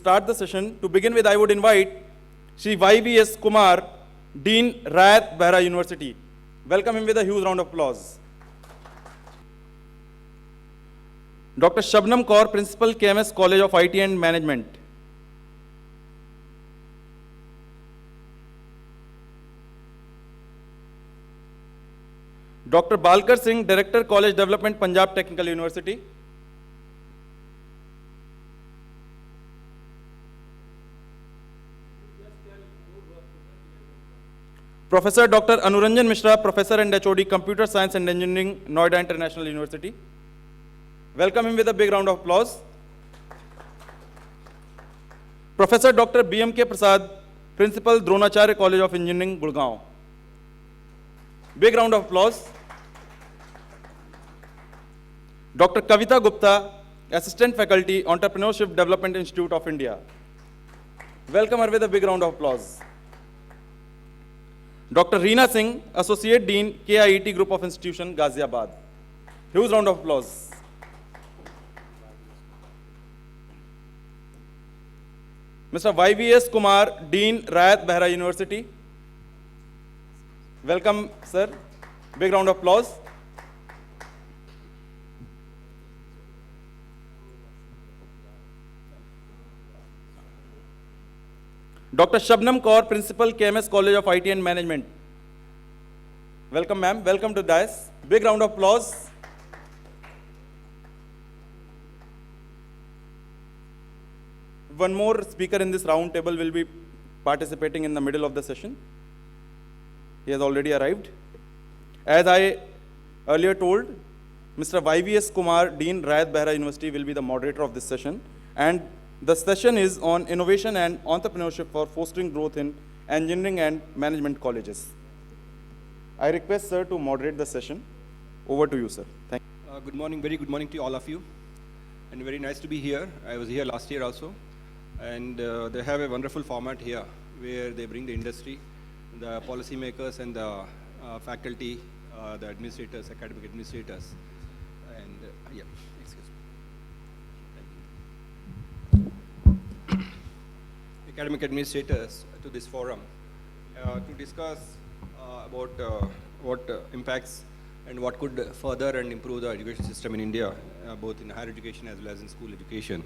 start the session, to begin with, I would invite Shri YVS Kumar, Dean, Rayat Behra University. Welcome him with a huge round of applause. Dr. Shabnam Kaur, Principal, KMS College of IT and Management. Dr. Balkar Singh, Director, College Development, Punjab Technical University. Professor Dr. Anuranjan Mishra, Professor and HOD, Computer Science and Engineering, Noida International University. Welcome him with a big round of applause. Professor Dr. BMK Prasad, Principal, Dronacharya College of Engineering, Gurgaon. Big round of applause. Dr. Kavita Gupta, Assistant Faculty, Entrepreneurship Development Institute of India. Welcome her with a big round of applause. Dr. Reena Singh, Associate Dean, KIET Group of Institution, Ghaziabad. Huge round of applause. Mr. YVS Kumar, Dean, Rayat Behra University. Welcome, sir. Big round of applause. Dr. Shabnam Kaur, Principal, KMS College of IT and Management. Welcome, ma'am. Welcome to dais. Big round of applause. One more speaker in this round table will be participating in the middle of the session. He has already arrived. As I earlier told, Mr. YVS Kumar, Dean, Rayat Behra University, will be the moderator of this session. And the session is on innovation and entrepreneurship for fostering growth in engineering and management colleges. I request, sir, to moderate the session. Over to you, sir. Thank you. Good morning, very good morning to all of you. And very nice to be here. I was here last year also. And they have a wonderful format here where they bring the industry, the policymakers and the faculty, the administrators, academic administrators. And yeah, excuse me. Academic administrators to this forum to discuss about what impacts and what could further and improve the education system in India, both in higher education as well as in school education.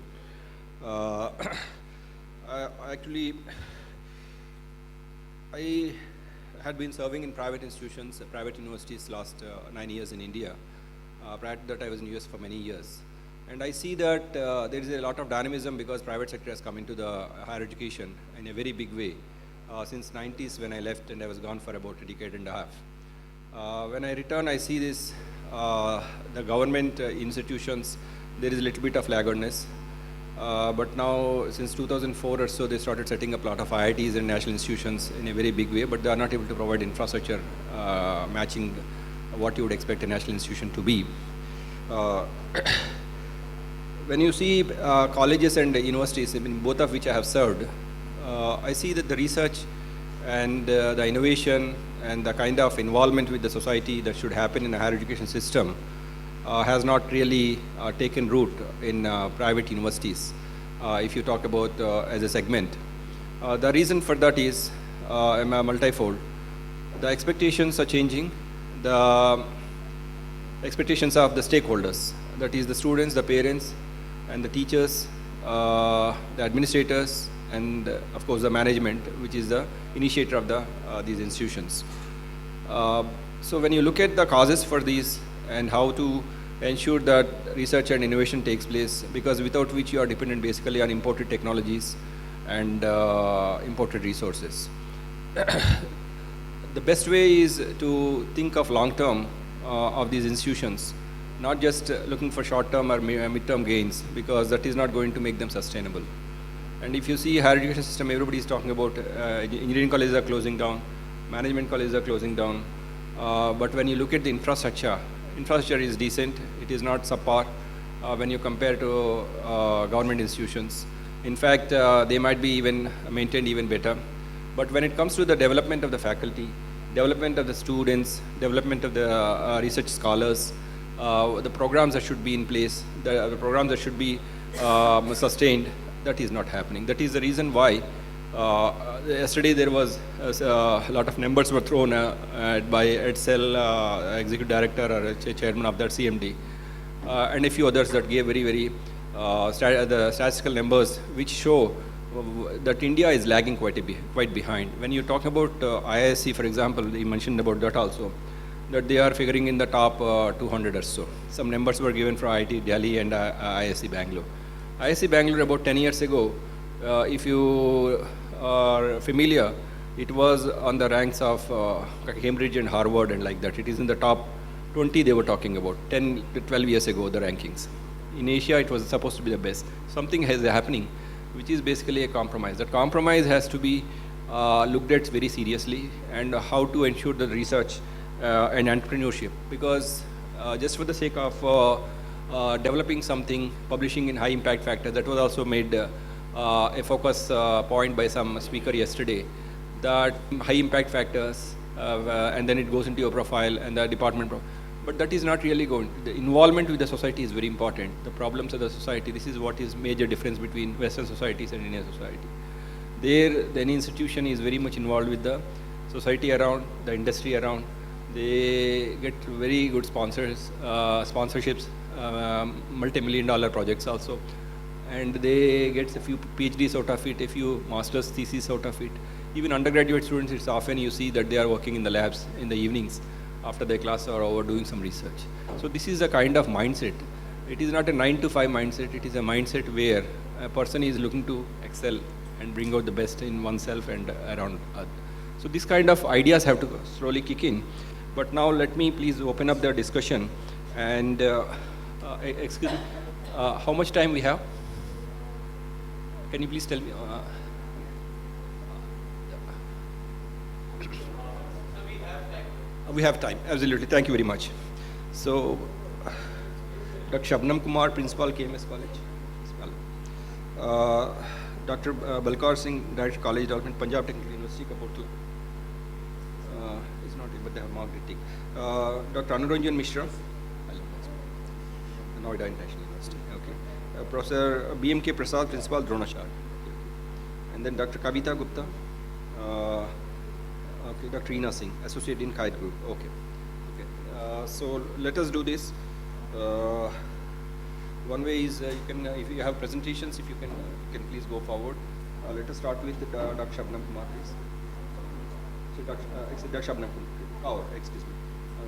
I had been serving in private institutions, private universities last 9 years in India. Prior to that, I was in US for many years. And I see that there is a lot of dynamism because private sector has come into the higher education in a very big way. Since 90s when I left and I was gone for about a decade and a half. When I return, I see this, the government institutions, there is a little bit of laggardness. But now, since 2004 or so, they started setting up a lot of IITs and national institutions in a very big way, but they are not able to provide infrastructure matching what you would expect a national institution to be. When you see colleges and universities, I mean, both of which I have served, I see that the research and the innovation and the kind of involvement with the society that should happen in a higher education system has not really taken root in private universities, if you talk about as a segment. The reason for that is multifold. The expectations are changing. The expectations of the stakeholders, that is the students, the parents, and the teachers, the administrators, and of course the management, which is the initiator of these institutions. So when you look at the causes for these and how to ensure that research and innovation takes place, because without which you are dependent basically on imported technologies and imported resources. The best way is to think of long-term of these institutions, not just looking for short-term or mid-term gains, because that is not going to make them sustainable. And if you see higher education system, everybody is talking about engineering colleges are closing down, management colleges are closing down, but when you look at the infrastructure is decent. It is not subpar when you compare to government institutions. In fact, they might be even maintained even better. But when it comes to the development of the faculty, development of the students, development of the research scholars, the programs that should be in place, the programs that should be sustained, That is not happening. That is the reason why yesterday there was a lot of numbers were thrown by Edsel executive director or chairman of that CMD, and a few others that gave very the statistical numbers which show that India is lagging quite behind. When you talk about IISc, for example, you mentioned about that also, that they are figuring in the top 200 or so. Some numbers were given for IIT Delhi and IISc Bangalore. IISc Bangalore about 10 years ago, if you are familiar, it was on the ranks of Cambridge and Harvard and like that. It is in the top 20 they were talking about, 10 to 12 years ago, the rankings. In Asia, it was supposed to be the best. Something is happening, which is basically a compromise. That compromise has to be looked at very seriously, and how to ensure the research and entrepreneurship. Because just for the sake of developing something, publishing in high impact factor, that was also made a focus point by some speaker yesterday, that high impact factors, and then it goes into your profile and the department but that is not really going. The involvement with the society is very important. The problems of the society, this is what is major difference between Western societies and Indian society. There, the institution is very much involved with the society around, the industry around. They get very good sponsors, sponsorships, multi-million-dollar projects also. And they get a few PhDs out of it, a few master's theses out of it. Even undergraduate students, it's often you see that they are working in the labs in the evenings after their class or over doing some research. So this is a kind of mindset. It is not a 9 to 5 mindset, it is a mindset where a person is looking to excel and bring out the best in oneself and around others. So these kind of ideas have to slowly kick in. But now let me please open up the discussion. And excuse me, how much time we have? Can you please tell me? We have time, absolutely. Thank you very much. So, Dr. Shabnam Kumar, Principal, KMS College. Dr. Balkaur Singh, Director, College Development, Punjab Technical University, Kapurthala. Is not here, but they have marked it. Dr. Anuranjan Mishra, Noida International University. Okay. Professor BMK Prasad, Principal, Dronachar. And then Dr. Kavita Gupta. Okay, Dr. Reena Singh, Associate Dean, Kite Group. Okay. So let us do this. One way is you can, if you have presentations, if you can please go forward. Let us start with Dr. Shabnam Kumar, please. So Dr. Shabnam Kumar. Oh, excuse me.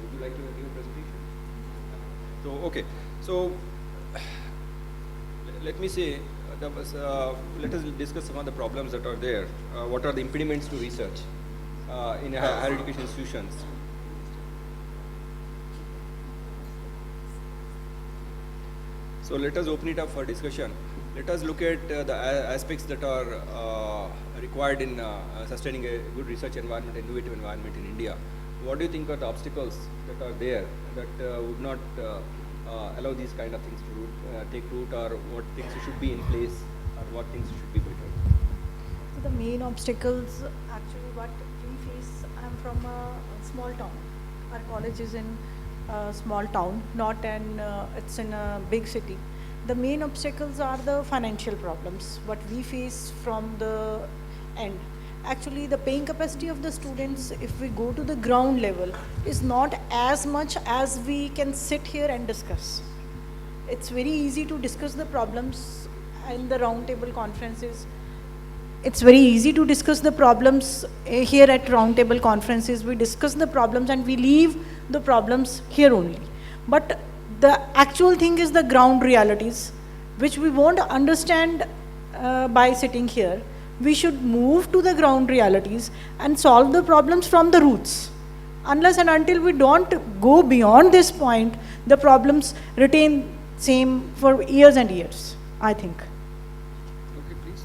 Would you like to give a presentation? So okay. So let me say, let us discuss some of the problems that are there. What are the impediments to research in higher education institutions? So let us open it up for discussion. Let us look at the aspects that are required in sustaining a good research environment, innovative environment in India. What do you think are the obstacles that are there that would not allow these kind of things to take root, or what things should be in place, or what things should be better? So the main obstacles, actually what we face, I'm from a small town. Our college is in a small town, not it's in a big city. The main obstacles are the financial problems, what we face from the end. Actually, the paying capacity of the students, if we go to the ground level, is not as much as we can sit here and discuss. It's very easy to discuss the problems in the roundtable conferences. It's very easy to discuss the problems here at roundtable conferences. We discuss the problems and we leave the problems here only. But the actual thing is the ground realities, which we won't understand by sitting here. We should move to the ground realities and solve the problems from the roots. Unless and until we don't go beyond this point, the problems retain same for years and years, I think. Okay, please.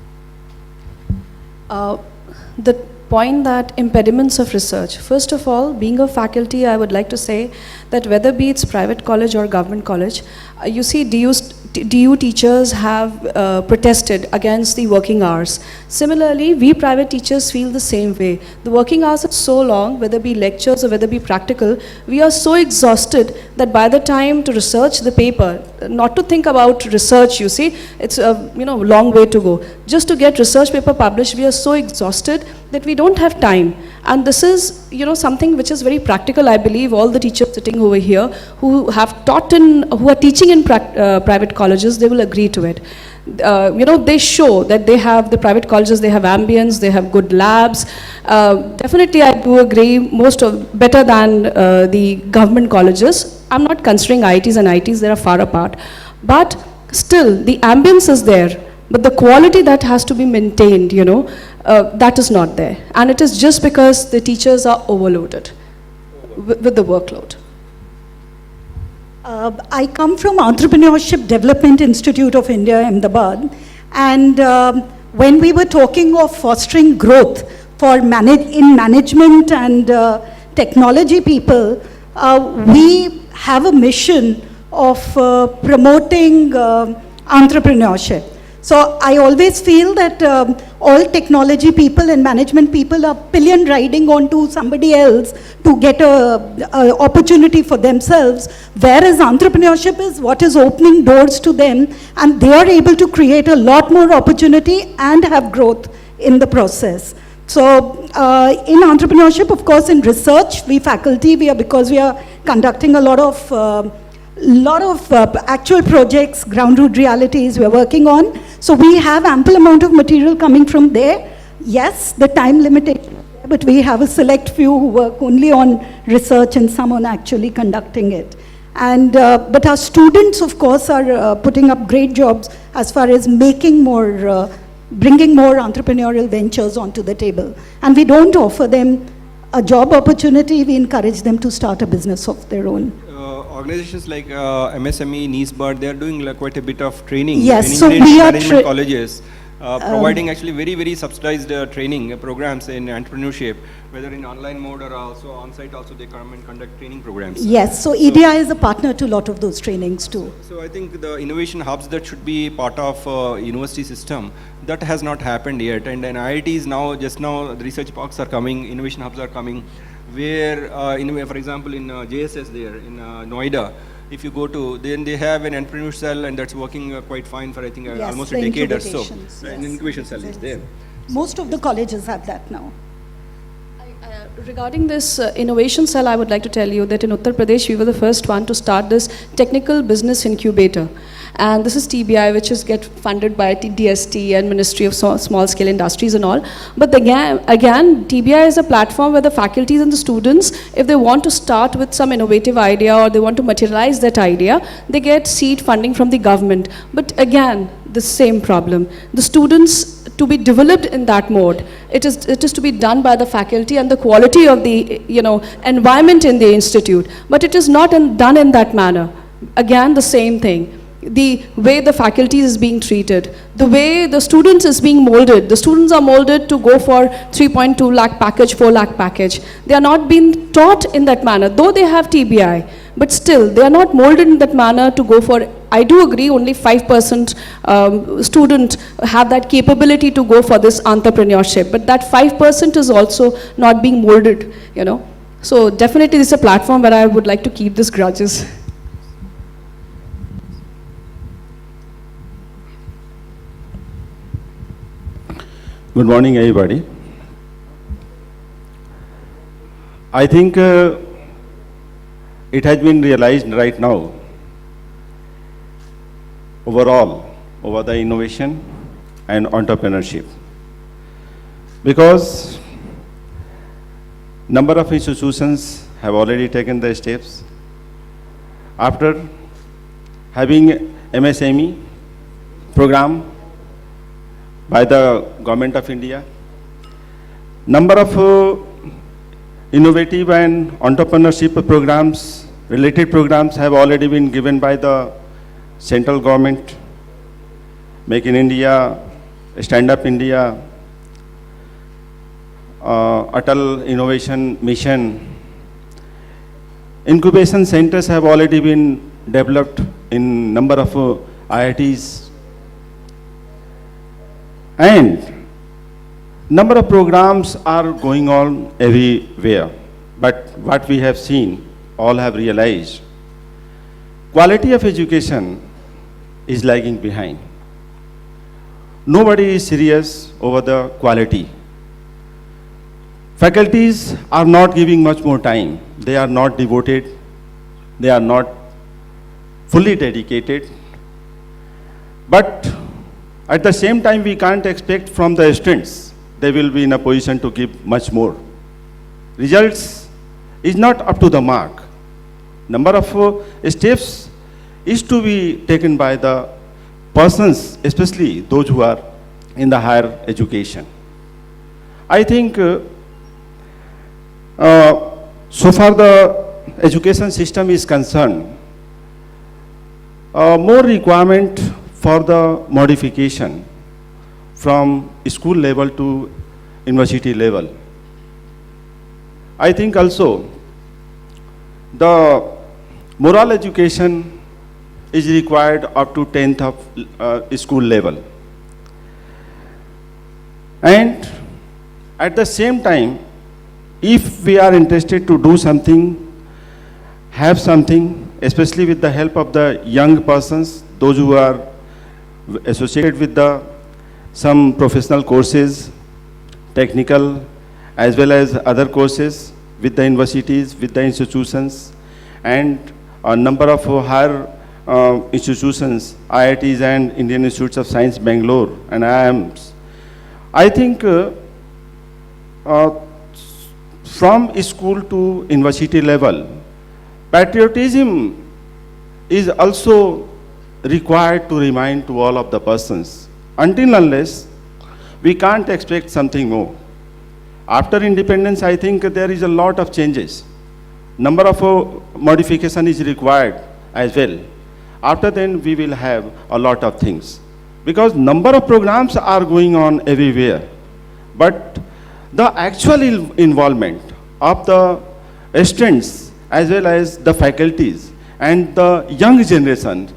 point that impediments of research. First of all, being a faculty, I would like to say that whether be it's private college or government college, you see DU teachers have protested against the working hours. Similarly, we private teachers feel the same way. The working hours are so long, whether be lectures or whether be practical, we are so exhausted that by the time to research the paper, not to think about research, you see, it's a long way to go. Just to get research paper published, we are so exhausted that we don't have time. And this is, something which is very practical. I believe all the teachers sitting over here who have taught who are teaching in private colleges, they will agree to it. They show that the private colleges, they have ambience, they have good labs. Definitely, I do agree, better than the government colleges. I'm not considering IITs and ITs, they are far apart. But still, the ambience is there. But the quality that has to be maintained, that is not there. And it is just because the teachers are overloaded with the workload. I come from Entrepreneurship Development Institute of India, Ahmedabad. And when we were talking of fostering growth for in management and technology people, we have a mission of promoting entrepreneurship. So I always feel that all technology people and management people are pillion riding onto somebody else to get a opportunity for themselves, whereas entrepreneurship is what is opening doors to them, and they are able to create a lot more opportunity and have growth in the process. So in entrepreneurship, of course, in research, because we are conducting a lot of actual projects, ground root realities we're working on. So we have ample amount of material coming from there. Yes, the time limitation, but we have a select few who work only on research and some on actually conducting it. And but our students, of course, are putting up great jobs as far as making more, bringing more entrepreneurial ventures onto the table. And we don't offer them a job opportunity, we encourage them to start a business of their own. Organizations like MSME, NISBAD, they are doing quite a bit of training. Yes, so we are management colleges, providing actually very, very subsidized training programs in entrepreneurship, whether in online mode or also on-site. Also, they come and conduct training programs. Yes, so EDI is a partner to a lot of those trainings too. So I think the innovation hubs that should be part of university system, that has not happened yet. And then IITs now, just now, the research parks are coming, innovation hubs are coming, where, for example, in JSS there, in Noida, if you go to, then they have an entrepreneur cell, and that's working quite fine for, I think, Yes, almost a decade or so. yes. An incubation cell is there. Most of the colleges have that now. Regarding this innovation cell, I would like to tell you that in Uttar Pradesh, we were the first one to start this technical business incubator. And this is TBI, which is get funded by DST and Ministry of Small Scale Industries and all. But again, TBI is a platform where the faculties and the students, if they want to start with some innovative idea or they want to materialize that idea, they get seed funding from the government. But again, the same problem. The students, to be developed in that mode, it is to be done by the faculty and the quality of the environment in the institute. But it is not done in that manner. Again, the same thing. The way the faculty is being treated, the way the students is being molded. The students are molded to go for 3.2 lakh package, 4 lakh package. They are not being taught in that manner, though they have TBI, but still they are not molded in that manner to go for, I do agree, only 5% student have that capability to go for this entrepreneurship, but that 5% is also not being molded, So definitely this is a platform where I would like to keep these grudges. Good morning, everybody. I think it has been realized right now, overall, over the innovation and entrepreneurship. Because number of institutions have already taken the steps. After having MSME program by the Government of India, number of innovative and entrepreneurship programs, related programs have already been given by the central government, Make in India, Stand Up India, Atal Innovation Mission, incubation centers have already been developed in number of IITs, and number of programs are going on everywhere. But what we have seen, all have realized, quality of education is lagging behind. Nobody is serious over the quality. Faculties are not giving much more time. They are not devoted. They are not fully dedicated. But at the same time, we can't expect from the students they will be in a position to give much more. Results is not up to the mark. Number of steps is to be taken by the persons, especially those who are in the higher education. I think so far the education system is concerned, more requirement for the modification from school level to university level. I think also the moral education is required up to 10th of school level. And at the same time, if we are interested to do something, have something, especially with the help of the young persons, those who are associated with some professional courses, technical, as well as other courses with the universities, with the institutions, and a number of higher institutions, IITs and Indian Institutes of Science, Bangalore, and IIMs. I think from school to university level, patriotism is also required to remind to all of the persons. Until unless, we can't expect something more. After independence, I think there is a lot of changes. Number of modification is required as well. After then, we will have a lot of things. Because number of programs are going on everywhere. But the actual involvement of the students as well as the faculties and the young generation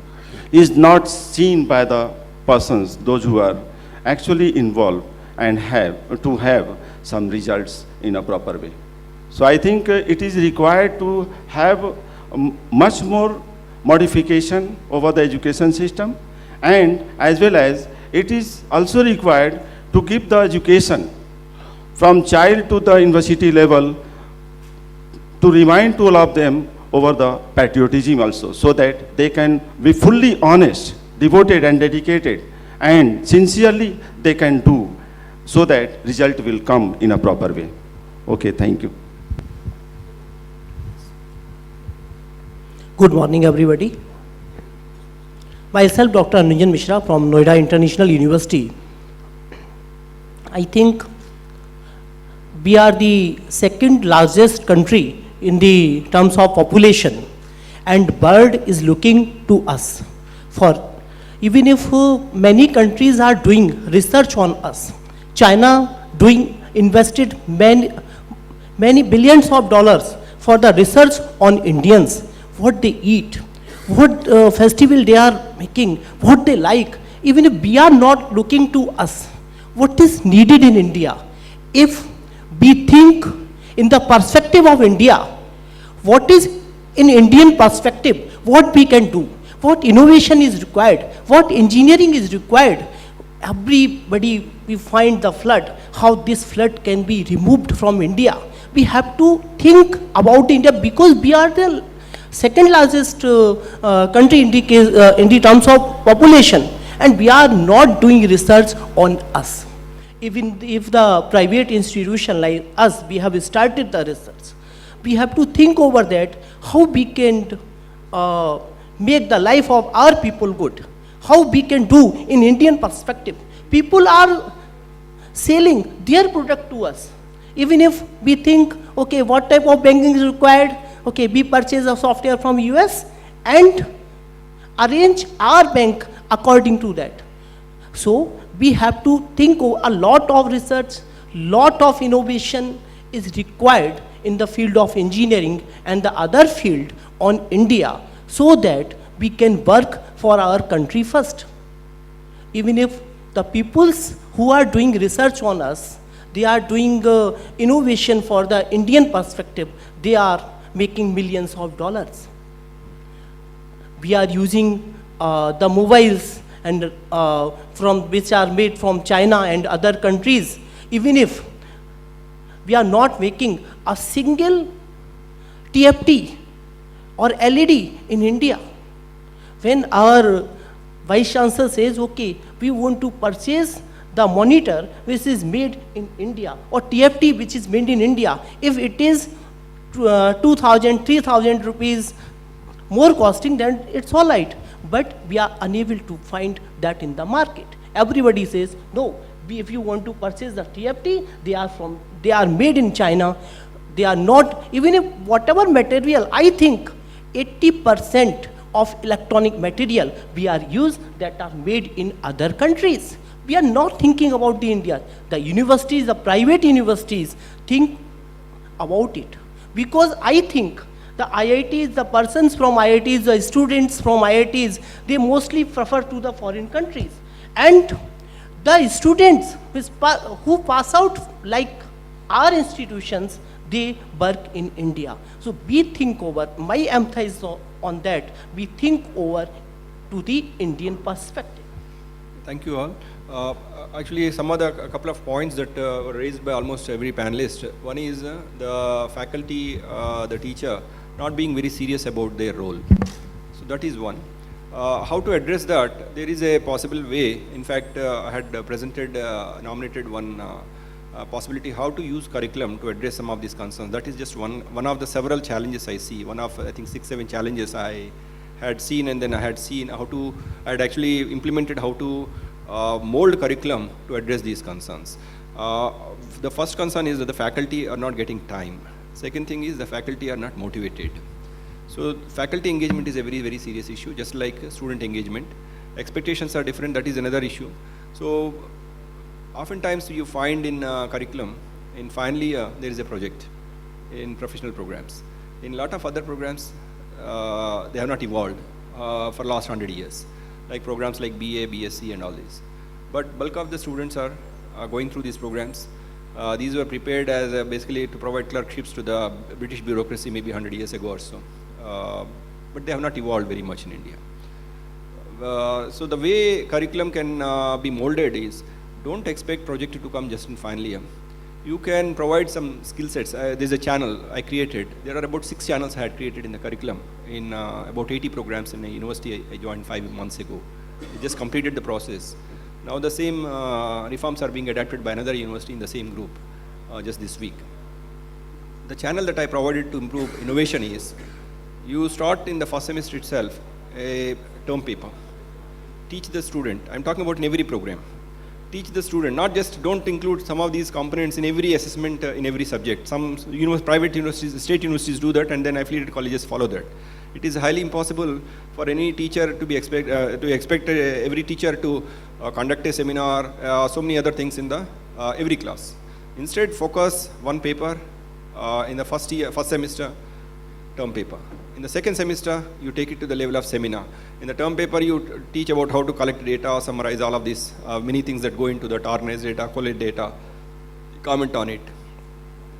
is not seen by the persons, those who are actually involved and have to have some results in a proper way. So I think it is required to have much more modification over the education system, and as well as it is also required to give the education from child to the university level to remind to all of them over the patriotism also, so that they can be fully honest, devoted and dedicated, and sincerely they can do, so that result will come in a proper way. Okay, thank you. Good morning, everybody. Myself, Dr. Anunjan Mishra from Noida International University. I think we are the second largest country in the terms of population, and world is looking to us for, even if many countries are doing research on us. China invested many billions of dollars for the research on Indians, what they eat, what festival they are making, what they like. Even if we are not looking to us, what is needed in India? If we think in the perspective of India, what is in Indian perspective, what we can do, what innovation is required, what engineering is required. Everybody, we find the flood, how this flood can be removed from India. We have to think about India, because we are the second largest country in the terms of population, and we are not doing research on us. Even if the private institution like us, we have started the research, we have to think over that, how we can make the life of our people good, how we can do in Indian perspective. People are selling their product to us. Even if we think, okay, what type of banking is required, okay, we purchase a software from US and arrange our bank according to that. So we have to think of a lot of research, lot of innovation is required in the field of engineering and the other field on India, so that we can work for our country first. Even if the peoples who are doing research on us, they are doing innovation for the Indian perspective, they are making millions of dollars. We are using the mobiles and from which are made from China and other countries. Even if we are not making a single TFT or LED in India, when our Vice Chancellor says, okay, we want to purchase the monitor which is made in India or TFT which is made in India, if it is 2,000, 3,000 rupees more costing, then it's all right. But we are unable to find that in the market. Everybody says, no, if you want to purchase the TFT, they are made in China. They are not, even if whatever material, I think 80% of electronic material we are used that are made in other countries. We are not thinking about the India. The universities, the private universities think about it. Because I think the IITs, the persons from IITs, the students from IITs, they mostly prefer to the foreign countries. And the students who pass out like our institutions, they work in India. So we think over, my emphasis on that, we think over to the Indian perspective. Thank you all. Actually, a couple of points that were raised by almost every panelist. One is the faculty, the teacher, not being very serious about their role. So that is one. How to address that? There is a possible way. In fact, I had nominated one possibility how to use curriculum to address some of these concerns. That is just one of the several challenges I see. One of, I think, 6-7 challenges I had seen, and then I had seen I had actually implemented how to mold curriculum to address these concerns. The first concern is that the faculty are not getting time. Second thing is the faculty are not motivated. So faculty engagement is a very, very serious issue, just like student engagement. Expectations are different, that is another issue. So oftentimes you find in curriculum, in final year, there is a project in professional programs. In a lot of other programs, they have not evolved for last 100 years, like programs like BA, BSc and all this. But bulk of the students are going through these programs. These were prepared as basically to provide clerkships to the British bureaucracy maybe 100 years ago or so. But they have not evolved very much in India. So the way curriculum can be molded is, don't expect project to come just in final year. You can provide some skill sets. There's a channel I created. There are about 6 channels I had created in the curriculum in about 80 programs in a university I joined 5 months ago. I just completed the process. Now the same reforms are being adapted by another university in the same group just this week. The channel that I provided to improve innovation is, you start in the first semester itself a term paper. Teach the student, I'm talking about in every program. Teach the student, not just don't include some of these components in every assessment in every subject. Some private universities, state universities do that, and then affiliated colleges follow that. It is highly impossible for any teacher to expect every teacher to conduct a seminar, so many other things in the every class. Instead, focus one paper in the first semester, term paper. In the second semester, you take it to the level of seminar. In the term paper, you teach about how to collect data, or summarize all of these, many things that go into that, organize data, collate data, comment on it,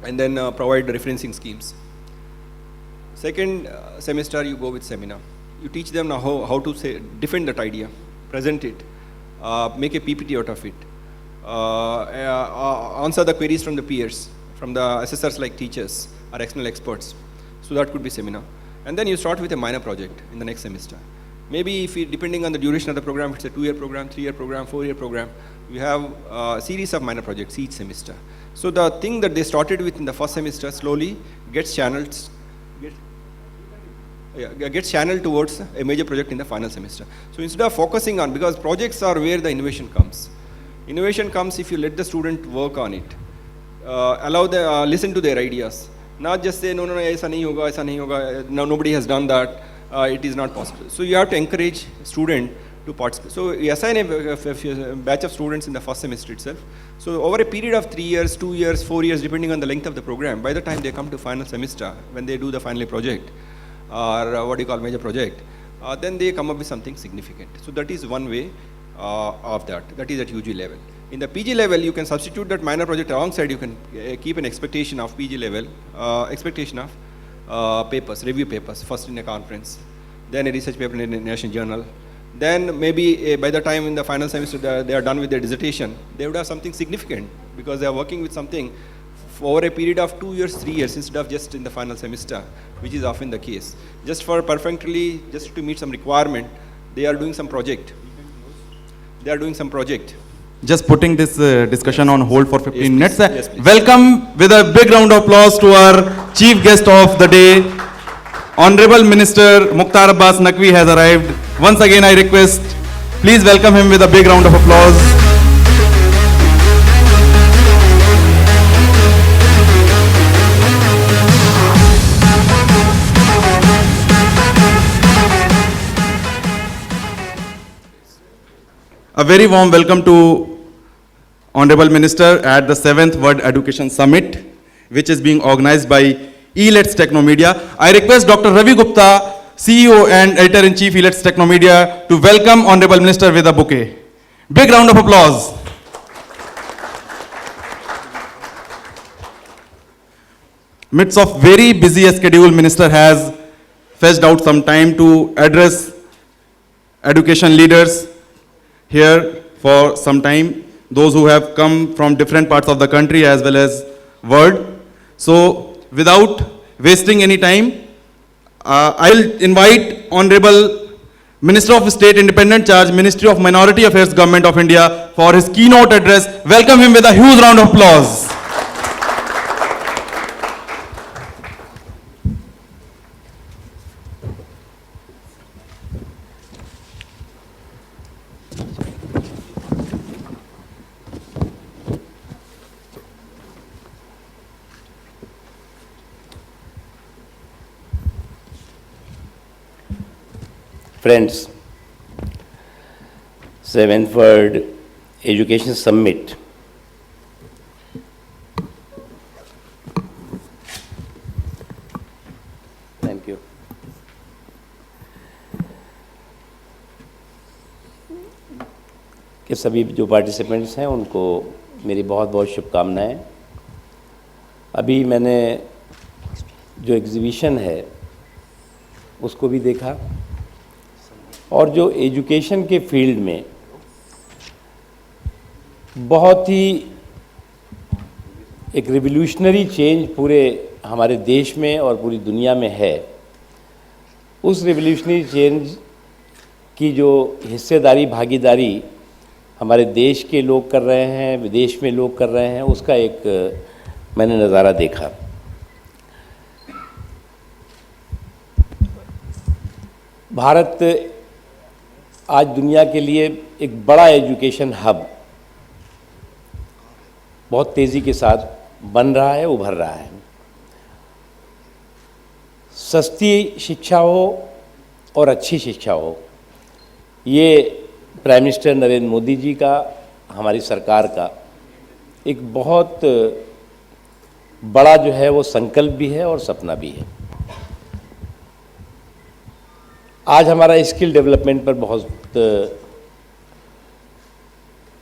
and then provide referencing schemes. Second semester, you go with seminar. You teach them now how to defend that idea, present it, make a PPT out of it, answer the queries from the peers, from the assessors like teachers or external experts. So that could be seminar. And then you start with a minor project in the next semester. Maybe depending on the duration of the program, it's a 2-year program, 3-year program, 4-year program, you have a series of minor projects each semester. So the thing that they started with in the first semester slowly gets channeled towards a major project in the final semester. So instead of focusing on, because projects are where the innovation comes. Innovation comes if you let the student work on it. Listen to their ideas. Not just say, no, aisa nahi hoga, no, nobody has done that, it is not possible. So you have to encourage student to participate. So we assign a batch of students in the first semester itself. So over a period of 3 years, 2 years, 4 years, depending on the length of the program, by the time they come to final semester, when they do the final project, or what you call major project, then they come up with something significant. So that is one way of that. That is at UG level. In the PG level, you can substitute that minor project alongside. You can keep an expectation of PG level, expectation of papers, review papers, first in a conference, then a research paper in a national journal. Then maybe by the time in the final semester they are done with their dissertation, they would have something significant because they are working with something over a period of 2 years, 3 years instead of just in the final semester, which is often the case. Just for perfectly, just to meet some requirement, they are doing some project. They are doing some project. Just putting this discussion on hold for 15 minutes. Yes, please. Welcome with a big round of applause to our chief guest of the day. Honorable Minister Mukhtar Abbas Naqvi has arrived. Once again, I request, please welcome him with a big round of applause. A very warm welcome to Honorable Minister at the 7th World Education Summit, which is being organized by eLets Technomedia. I request Dr. Ravi Gupta, CEO and Editor-in-Chief eLets Technomedia, to welcome Honorable Minister with a bouquet. Big round of applause. Midst of very busy schedule, Minister has fetched out some time to address education leaders here for some time, those who have come from different parts of the country as well as world. So without wasting any time, I'll invite Honorable Minister of State Independent Charge, Ministry of Minority Affairs, Government of India for his keynote address. Welcome him with a huge round of applause. Friends, 7th World Education Summit Thank you. कि सभी जो participants हैं उनको मेरी बहुत बहुत शुभकामनाएं। अभी मैंने जो एग्जीबिशन है उसको भी देखा और जो एजुकेशन के फील्ड में बहुत ही एक रिवोल्यूशनरी चेंज पूरे हमारे देश में और पूरी दुनिया में है, उस रिवोल्यूशनरी चेंज की जो हिस्सेदारी भागीदारी हमारे देश के लोग कर रहे हैं, विदेश में लोग कर रहे हैं, उसका एक मैंने नज़ारा देखा। भारत आज दुनिया के लिए एक बड़ा एजुकेशन हब बहुत तेज़ी के साथ बन रहा है, उभर रहा है। सस्ती शिक्षा हो और अच्छी शिक्षा हो, ये प्राइम मिनिस्टर नरेंद्र मोदी जी का, हमारी सरकार का एक बहुत बड़ा जो है वो संकल्प भी है और सपना भी है। आज हमारा स्किल डेवलपमेंट पर बहुत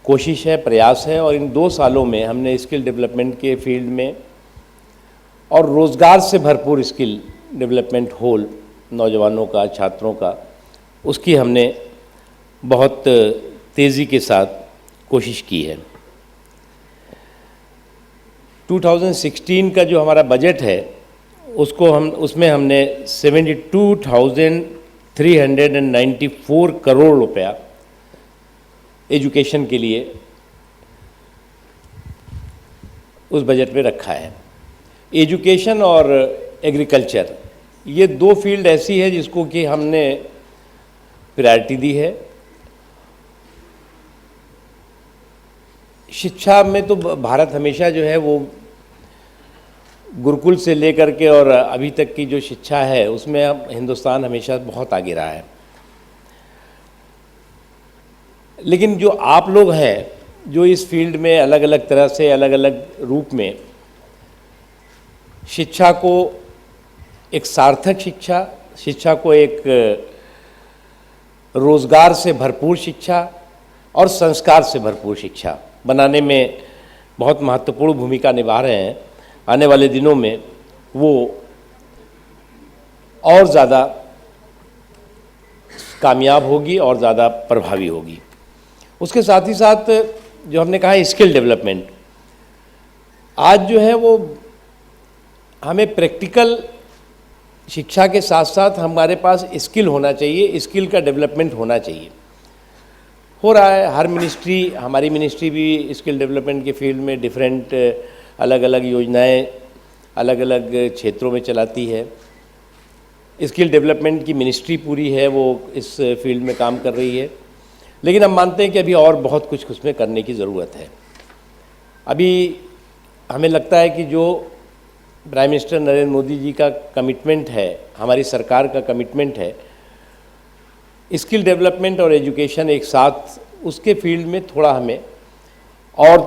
कोशिश है, प्रयास है और इन 2 सालों में हमने स्किल डेवलपमेंट के फील्ड में और रोज़गार से भरपूर स्किल डेवलपमेंट होल नौजवानों का, छात्रों का, उसकी हमने बहुत तेज़ी के साथ कोशिश की है। 2016 का जो हमारा बजट है उसमें हमने 72,394 करोड़ रुपया एजुकेशन के लिए उस बजट में रखा है। एजुकेशन और एग्रीकल्चर ये 2 फील्ड ऐसी है जिसको कि हमने प्रायोरिटी दी है। शिक्षा में तो भारत हमेशा जो है वो गुरुकुल से लेकर के और अभी तक की जो शिक्षा है उसमें हिंदुस्तान हमेशा बहुत आगे रहा है। लेकिन जो आप लोग हैं जो इस फील्ड में अलग अलग तरह से अलग अलग रूप में शिक्षा को एक सार्थक शिक्षा को एक रोजगार से भरपूर शिक्षा और संस्कार से भरपूर शिक्षा बनाने में बहुत महत्वपूर्ण भूमिका निभा रहे हैं, आने वाले दिनों में वो और ज़्यादा कामयाब होगी और ज़्यादा प्रभावी होगी। उसके साथ ही साथ जो हमने कहा स्किल डेवलपमेंट, आज जो है वो हमें प्रैक्टिकल शिक्षा के साथ साथ हमारे पास स्किल होना चाहिए, स्किल का डेवलपमेंट होना चाहिए। हो रहा है, हर मिनिस्ट्री, हमारी मिनिस्ट्री भी स्किल डेवलपमेंट के फील्ड में डिफरेंट अलग अलग योजनाएं अलग अलग क्षेत्रों में चलाती है। स्किल डेवलपमेंट की मिनिस्ट्री पूरी है, वो इस फील्ड में काम कर रही है, लेकिन हम मानते हैं कि अभी और बहुत कुछ उसमें करने की ज़रूरत है। अभी हमें लगता है कि जो प्राइम मिनिस्टर नरेंद्र मोदी जी का कमिटमेंट है, हमारी सरकार का कमिटमेंट है, स्किल डेवलपमेंट और एजुकेशन एक साथ, उसके फील्ड में थोड़ा हमें और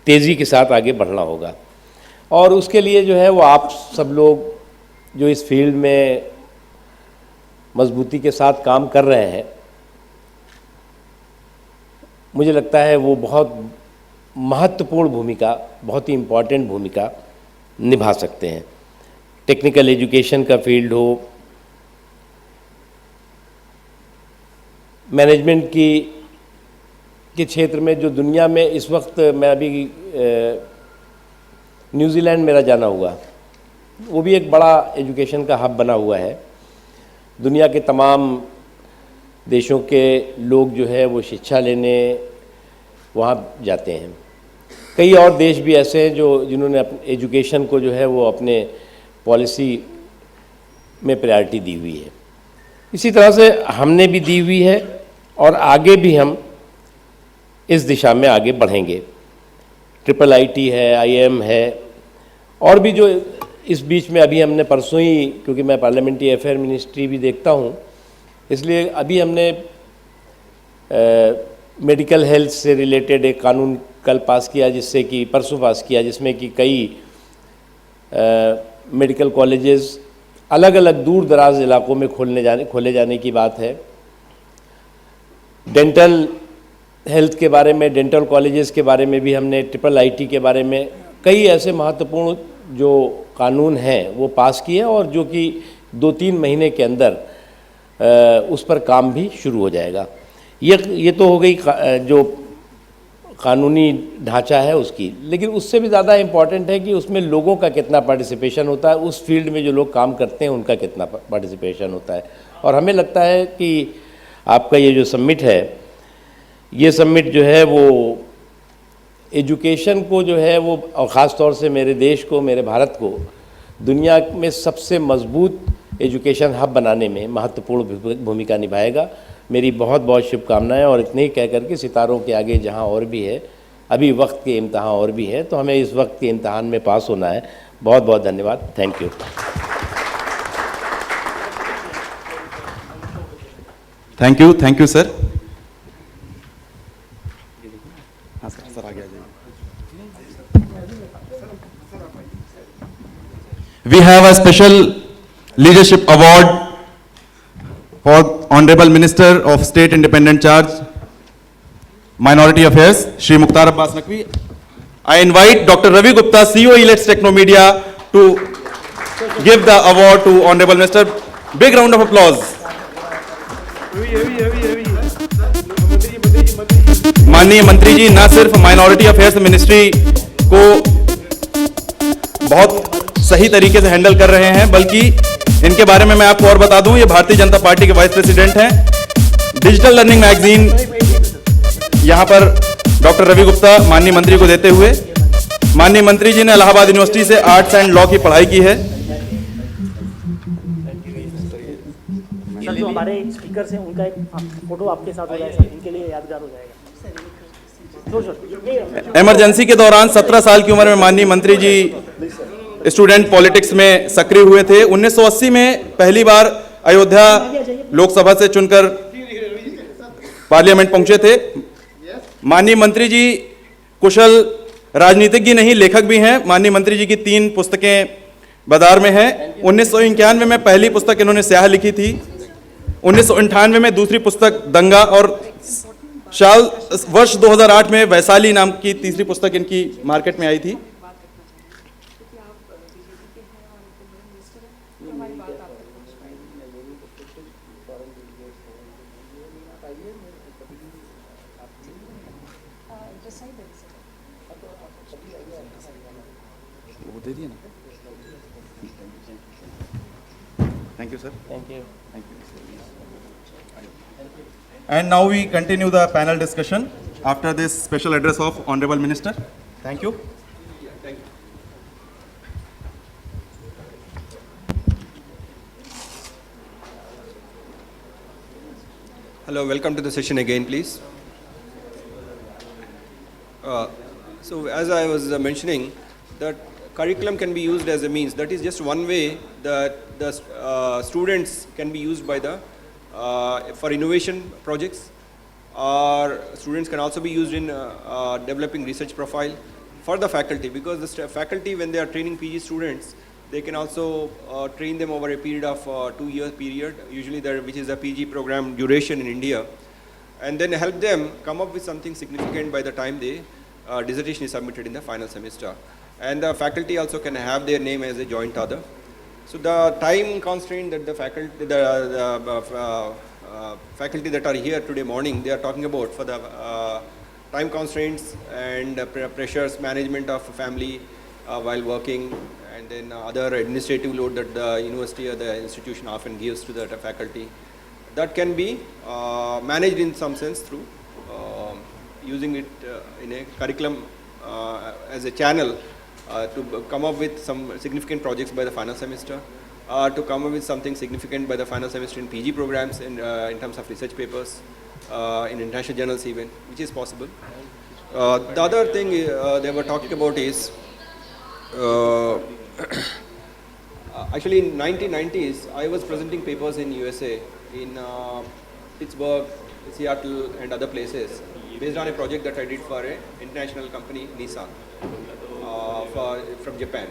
तेज़ी के साथ आगे बढ़ना होगा। और उसके लिए जो है वो आप सब लोग जो इस फील्ड में मजबूती के साथ काम कर रहे हैं, मुझे लगता है वो बहुत महत्वपूर्ण भूमिका, बहुत ही इम्पॉर्टेंट भूमिका निभा सकते हैं। टेक्निकल एजुकेशन का फील्ड हो, मैनेजमेंट के क्षेत्र में जो दुनिया में इस वक्त, मैं अभी न्यूजीलैंड मेरा जाना हुआ, वो भी एक बड़ा एजुकेशन का हब बना हुआ है। दुनिया के तमाम देशों के लोग जो है वो शिक्षा लेने वहाँ जाते हैं। कई और देश भी ऐसे हैं जिन्होंने एजुकेशन को जो है वो अपने पॉलिसी में प्रायोरिटी दी हुई है। इसी तरह से हमने भी दी हुई है और आगे भी हम इस दिशा में आगे बढ़ेंगे। IIIT है, IIM है, और भी जो इस बीच में अभी हमने परसों ही, क्योंकि मैं पार्लियामेंट्री अफेयर मिनिस्ट्री भी देखता हूँ, इसलिए अभी हमने मेडिकल हेल्थ से रिलेटेड एक कानून कल पास किया, जिससे कि परसों पास किया, जिसमें कि कई मेडिकल कॉलेजेस अलग अलग दूर दराज इलाकों में खोले जाने की बात है। डेंटल हेल्थ के बारे में, डेंटल कॉलेजेस के बारे में भी हमने, IIIT के बारे में कई ऐसे महत्वपूर्ण जो कानून हैं वो पास किए, और जो कि 2-3 महीने के अंदर उस पर काम भी शुरू हो जाएगा। ये तो हो गई जो कानूनी ढांचा है उसकी, लेकिन उससे भी ज़्यादा इम्पॉर्टेंट है कि उसमें लोगों का कितना पार्टिसिपेशन होता है, उस फील्ड में जो लोग काम करते हैं उनका कितना पार्टिसिपेशन होता है। और हमें लगता है कि आपका ये जो समिट है, ये समिट जो है वो एजुकेशन को जो है वो, और ख़ास तौर से मेरे देश को, मेरे भारत को दुनिया में सबसे मजबूत एजुकेशन हब बनाने में महत्वपूर्ण भूमिका निभाएगा। मेरी बहुत बहुत शुभकामनाएं, और इतने ही कह करके सितारों के आगे जहां और भी है, अभी वक्त के इम्तहान और भी है, तो हमें इस वक्त के इम्तहान में पास होना है। बहुत बहुत धन्यवाद। Thank you. Thank you sir. हाँ सर आगे आ जाइए। We have a special leadership award for Honorable Minister of State Independent Charge, Minority Affairs, Shri Mukhtar Abbas Naqvi. I invite Dr. Ravi Gupta, CEO Elets Technomedia, to give the award to Honorable Minister. Big round of applause. माननीय मंत्री जी न सिर्फ minority affairs ministry को बहुत सही तरीके से handle कर रहे हैं, बल्कि इनके बारे में मैं आपको और बता दूं, ये भारतीय जनता पार्टी के वाइस प्रेसिडेंट हैं। डिजिटल लर्निंग मैगजीन यहां पर डॉक्टर रवि गुप्ता माननीय मंत्री को देते हुए, माननीय मंत्री जी ने इलाहाबाद यूनिवर्सिटी से आर्ट्स एंड लॉ की पढ़ाई की है। सर, जो हमारे स्पीकर हैं उनका एक फोटो आपके साथ हो जाए सर, इनके लिए यादगार हो जाएगा। इमरजेंसी के दौरान 17 साल की उम्र में माननीय मंत्री जी स्टूडेंट पॉलिटिक्स में सक्रिय हुए थे। 1980 में पहली बार अयोध्या लोकसभा से चुनकर पार्लियामेंट पहुंचे थे। माननीय मंत्री जी कुशल राजनीतिज्ञ नहीं, लेखक भी हैं। माननीय मंत्री जी की 3 पुस्तकें बाजार में हैं। 1991 में पहली पुस्तक इन्होंने स्याह लिखी थी, 1998 में दूसरी पुस्तक दंगा, और वर्ष 2008 में वैशाली नाम की तीसरी पुस्तक इनकी मार्केट में आई थी। वो दे दिए ना। Thank you sir. Thank you. And now we continue the panel discussion after this special address of Honorable Minister. Thank you. Hello, welcome to the session again, please. So as I was mentioning, that curriculum can be used as a means. That is just one way that the students can be used by the for innovation projects, or students can also be used in developing research profile for the faculty, because the faculty, when they are training PG students, they can also train them over a period of 2-year period, usually which is a PG program duration in India, and then help them come up with something significant by the time the dissertation is submitted in the final semester. And the faculty also can have their name as a joint author. So the time constraint that the faculty, faculty that are here today morning, they are talking about for the time constraints and pressures, management of family while working, and then other administrative load that the university or the institution often gives to the faculty. That can be managed in some sense through using it in a curriculum as a channel to come up with some significant projects by the final semester, to come up with something significant by the final semester in PG programs in terms of research papers, in international journals even, which is possible. The other thing they were talking about is, actually in 1990s, I was presenting papers in USA, in Pittsburgh, Seattle and other places, based on a project that I did for an international company, Nissan, from Japan.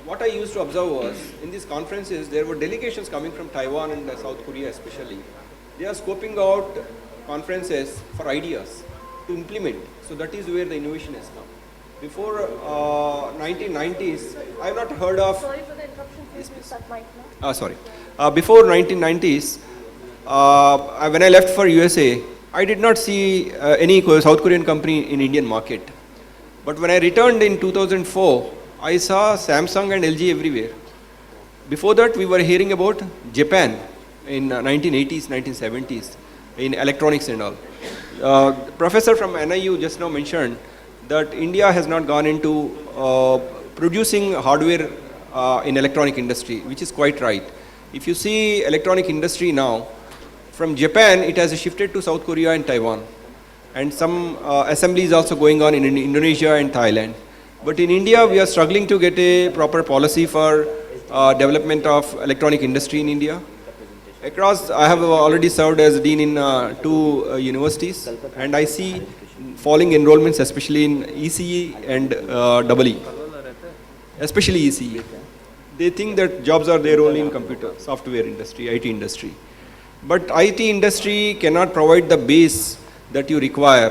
What I used to observe was, in these conferences, there were delegations coming from Taiwan and South Korea especially. They are scoping out conferences for ideas to implement. So that is where the innovation has come. Before 1990s, I have not heard of... Sorry for the interruption, please use that mic now. Before 1990s, when I left for USA, I did not see any South Korean company in Indian market. But when I returned in 2004, I saw Samsung and LG everywhere. Before that, we were hearing about Japan in 1980s, 1970s, in electronics and all. Professor from NIU just now mentioned that India has not gone into producing hardware in electronic industry, which is quite right. If you see electronic industry now, from Japan, it has shifted to South Korea and Taiwan. And some assembly is also going on in Indonesia and Thailand. But in India, we are struggling to get a proper policy for development of electronic industry in India. Across, I have already served as dean in 2 universities, and I see falling enrollments, especially in ECE and EE, especially ECE. They think that jobs are there only in computer, software industry, IT industry. But IT industry cannot provide the base that you require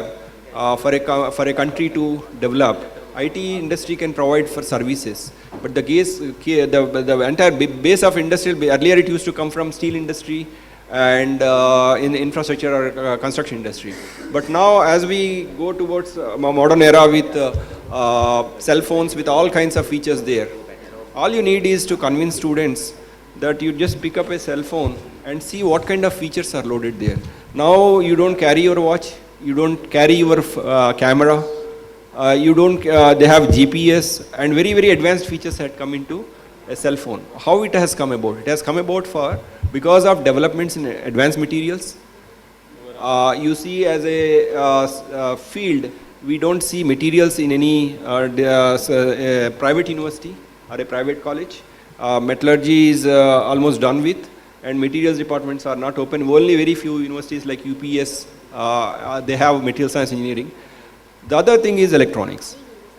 for a country to develop. IT industry can provide for services, but the entire base of industry, earlier it used to come from steel industry and in infrastructure or construction industry. But now as we go towards a modern era with cell phones with all kinds of features there, all you need is to convince students that you just pick up a cell phone and see what kind of features are loaded there. Now you don't carry your watch, you don't carry your camera, they have GPS, and very, very advanced features had come into a cell phone. How it has come about? It has come about because of developments in advanced materials. You see, as a field, we don't see materials in any private university or a private college. Metallurgy is almost done with, and materials departments are not open. Only very few universities like UPS they have material science engineering. The other thing is electronics.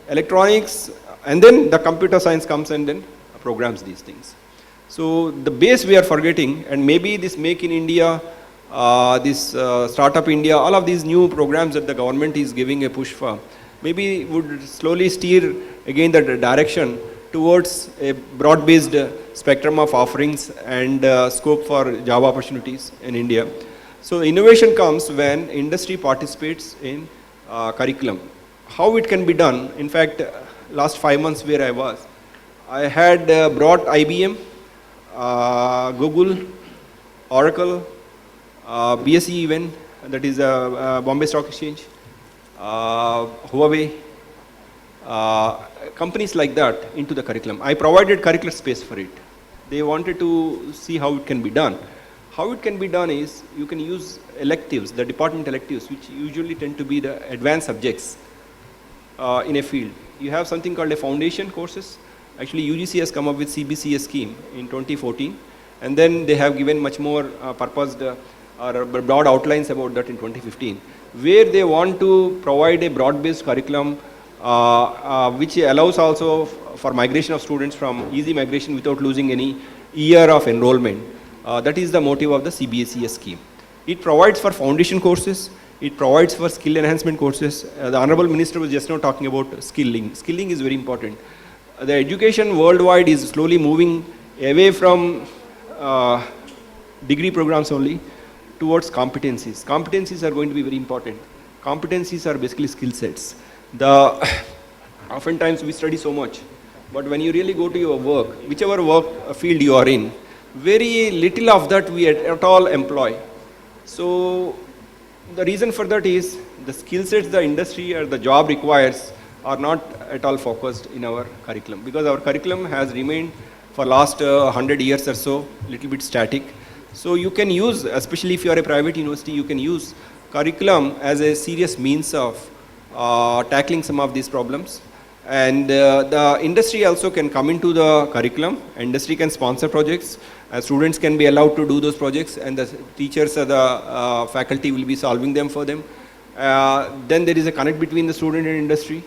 Electronics, and then the computer science comes and then programs these things. So the base we are forgetting, and maybe this Make in India, this Startup India, all of these new programs that the government is giving a push for, maybe would slowly steer again the direction towards a broad-based spectrum of offerings and scope for job opportunities in India. So innovation comes when industry participates in curriculum. How it can be done? In fact, last 5 months where I had brought IBM, Google, Oracle, BSE even, that is Bombay Stock Exchange, Huawei, companies like that into the curriculum. I provided curricular space for it. They wanted to see how it can be done. How it can be done is you can use electives, the department electives, which usually tend to be the advanced subjects in a field. You have something called a foundation courses. Actually, UGC has come up with CBCS scheme in 2014, and then they have given much more purposed or broad outlines about that in 2015, where they want to provide a broad-based curriculum which allows also for migration of students from easy migration without losing any year of enrollment. That is the motive of the CBCS scheme. It provides for foundation courses, it provides for skill enhancement courses. The Honorable Minister was just now talking about skilling. Skilling is very important. The education worldwide is slowly moving away from degree programs only towards competencies. Competencies are going to be very important. Competencies are basically skill sets. Oftentimes we study so much, but when you really go to your work, whichever work field you are in, very little of that we at all employ. So the reason for that is the skill sets the industry or the job requires are not at all focused in our curriculum, because our curriculum has remained for last 100 years or so little bit static. So you can use, especially if you are a private university, you can use curriculum as a serious means of tackling some of these problems. And the industry also can come into the curriculum. Industry can sponsor projects. Students can be allowed to do those projects, and the teachers or the faculty will be solving them for them. Then there is a connect between the student and industry.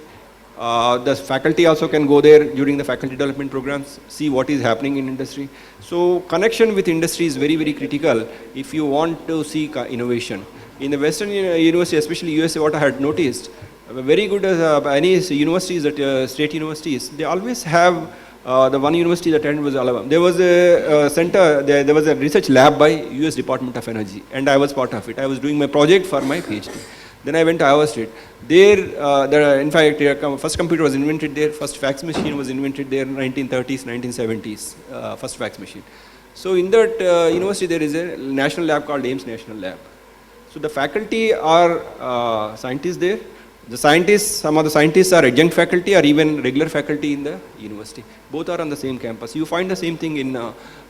The faculty also can go there during the faculty development programs, see what is happening in industry. So connection with industry is very, very critical if you want to see innovation. In the Western university, especially USA, what I had noticed, very good any universities, that state universities, they always have the one university that attended was Alabama. There was a center, there was a research lab by US Department of Energy, and I was part of it. I was doing my project for my PhD. Then I went to Iowa State. There, in fact, first computer was invented there, first fax machine was invented there in 1930s, 1970s, first fax machine. So in that university, there is a national lab called Ames National Lab. So the faculty are scientists there. The scientists, some of the scientists are adjunct faculty or even regular faculty in the university. Both are on the same campus. You find the same thing in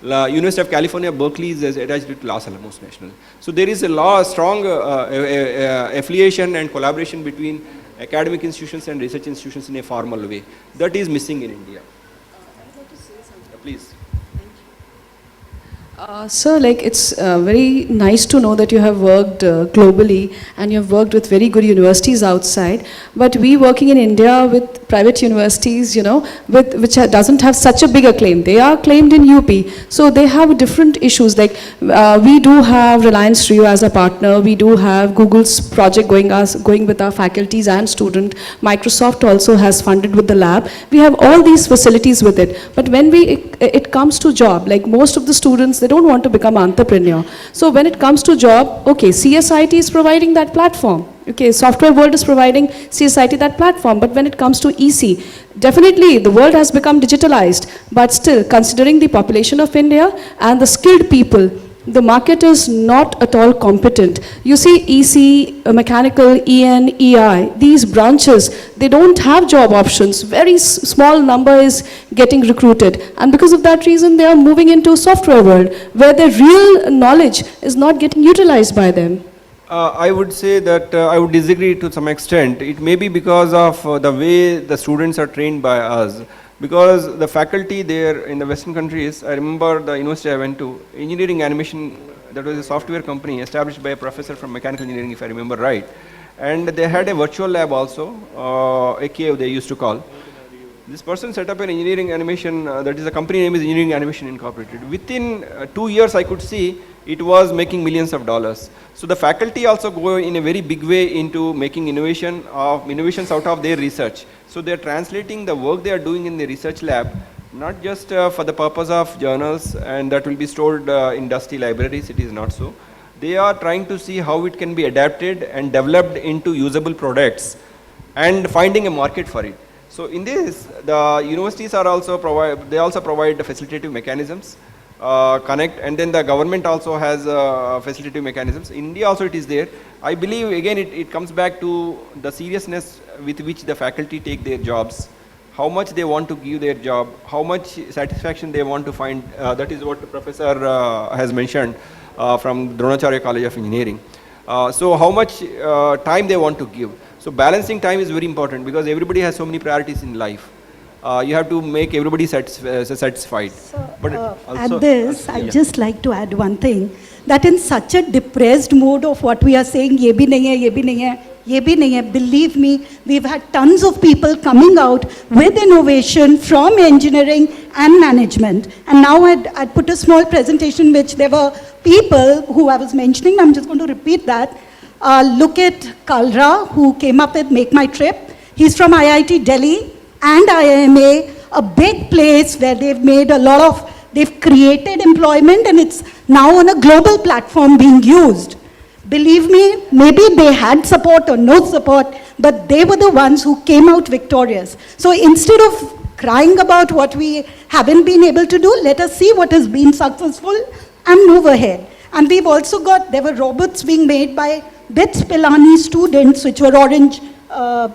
University of California, Berkeley is attached to Los Alamos National. So there is a strong affiliation and collaboration between academic institutions and research institutions in a formal way. That is missing in India. I'd like to say something. Please. Sir, like it's very nice to know that you have worked globally and you have worked with very good universities outside. But we working in India with private universities, you know, which doesn't have such a big acclaim. They are claimed in UP, so they have different issues. Like we do have Reliance Rio as a partner. We do have Google's project going with our faculties and student. Microsoft also has funded with the lab. We have all these facilities with it. But when it comes to job, like most of the students, they don't want to become entrepreneur. So when it comes to job, okay, CSIT is providing that platform. Okay, Software World is providing CSIT that platform. But when it comes to EC, definitely the world has become digitalized. But still, considering the population of India and the skilled people, the market is not at all competent. You see EC, mechanical, EN, EI, these branches, they don't have job options. Very small number is getting recruited. And because of that reason, they are moving into software world, where the real knowledge is not getting utilized by them. I would say that I would disagree to some extent. It may be because of the way the students are trained by us. Because the faculty there in the Western countries, I remember the university I went to, engineering animation that was a software company established by a professor from mechanical engineering, if I remember right. And they had a virtual lab also, a cave they used to call. This person set up an engineering animation, that is the company name is Engineering Animation Incorporated. Within 2 years I could see it was making millions of dollars. So the faculty also go in a very big way into making innovations out of their research. So they are translating the work they are doing in the research lab, not just for the purpose of journals and that will be stored in dusty libraries, it is not so. They are trying to see how it can be adapted and developed into usable products and finding a market for it. So in this, the universities are also provide the facilitative mechanisms, connect, and then the government also has facilitative mechanisms. In India also it is there. I believe again it comes back to the seriousness with which the faculty take their jobs, how much they want to give their job, how much satisfaction they want to find. That is what the professor has mentioned from Dronacharya College of Engineering. So how much time they want to give. So balancing time is very important because everybody has so many priorities in life. You have to make everybody satisfied. But At this, I'd just like to add one thing, that in such a depressed mood of what we are saying, ye bhi nahi hai, ye bhi nahi hai, ye bhi nahi hai, believe me, we've had tons of people coming out with innovation from engineering and management. And now I'd put a small presentation which there were people who I was mentioning, I'm just going to repeat that. Look at Kalra, who came up with Make My Trip. He's from IIT Delhi and IIMA, a big place where they've made a lot of, they've created employment and it's now on a global platform being used. Believe me, maybe they had support or no support, but they were the ones who came out victorious. So instead of crying about what we haven't been able to do, let us see what has been successful and move ahead. And we've also got, there were robots being made by BITS Pilani students, which were Orange,